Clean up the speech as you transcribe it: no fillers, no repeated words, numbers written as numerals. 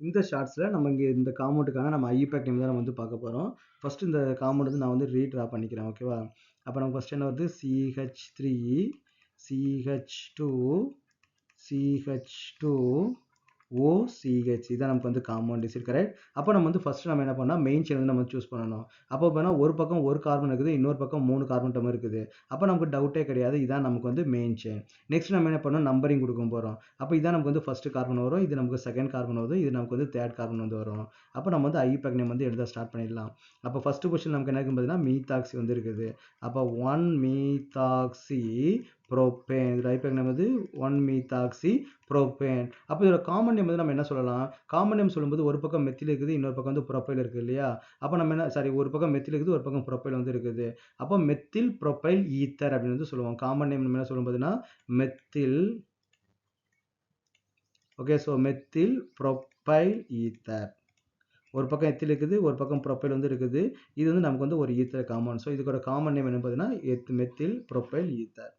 இந்த ஷார்ட்ஸில் நம்ம இங்கே இந்த காம்பவுண்டுக்கான நம்ம ஐயூபேக் நேம் தான் நம்ம வந்து பார்க்க போகிறோம். ஃபஸ்ட்டு இந்த காம்பவுண்ட் வந்து நான் வந்து ரீட்ரா பண்ணிக்கிறேன். ஓகேவா? அப்போ நம்ம ஃபஸ்ட் என்ன வருது, CH3 CH2 CH2 OCH இதான் நமக்கு வந்து காம்பவுண்ட். Is it correct? அப்போ நம்ம வந்து ஃபர்ஸ்ட் நம்ம என்ன பண்ணால் மெயின் செயின் வந்து நம்ம சூஸ் பண்ணணும். அப்போ பார்த்தா ஒரு பக்கம் ஒரு கார்பன் இருக்குது, இன்னொரு பக்கம் 3 கார்பன் டம் இருக்குது. அப்போ நமக்கு டவுட்டே கிடையாது, இதான் நமக்கு வந்து மெயின் செயின். நெக்ஸ்ட் நம்ம என்ன பண்ணோம், நம்பரிங் கொடுக்க போகிறோம். அப்போ இதான் நமக்கு வந்து ஃபர்ஸ்ட் கார்பன் வரும், இது நமக்கு செகண்ட் கார்பன் வருது, இது நமக்கு வந்து தேர்ட் கார்பன் வந்து வரும். அப்போ நம்ம வந்து ஐயூபேக் நேம் வந்து எழுத ஸ்டார்ட் பண்ணிடலாம். அப்போ ஃபர்ஸ்ட் பொசிஷன் நமக்கு என்ன இருக்குன்னு பார்த்தீங்கன்னா மீத்தாக்சி வந்து இருக்குது. அப்போ 1 மீத்தாக்சி ப்ரோபேன். இது ஐயூபேக் நேம் வந்து 1 மீத்தாக்சி ப்ரோபேன். அப்போ இதோட காமன் நேம் வந்து நம்ம என்ன சொல்லலாம், காமன் நேம் சொல்லும்போது ஒரு பக்கம் மெத்தில் இருக்குது, இன்னொரு பக்கம் வந்து ப்ரோபைல் இருக்குது இல்லையா? அப்போ நம்ம என்ன, சாரி, ஒரு பக்கம் மெத்தில் இருக்குது, ஒரு பக்கம் ப்ரோபைல் வந்து இருக்குது. அப்போ மெத்தில் ப்ரோபைல் ஈத்தர் அப்படின்னு வந்து சொல்லுவோம். காமன் நேம் நம்ம என்ன சொல்லும் போதுன்னா methyl. Okay, so methyl propyl ether. ஒரு பக்கம் எத்தில் இருக்குது, ஒரு பக்கம் ப்ரோபைல் வந்து இருக்குது. இது வந்து நமக்கு வந்து ஒரு ஈத்தர் காமன். ஸோ இதுக்கோட காமன் நேம் என்ன பார்த்தீங்கன்னா மெத்தில் ப்ரோபைல் ஈத்தர்.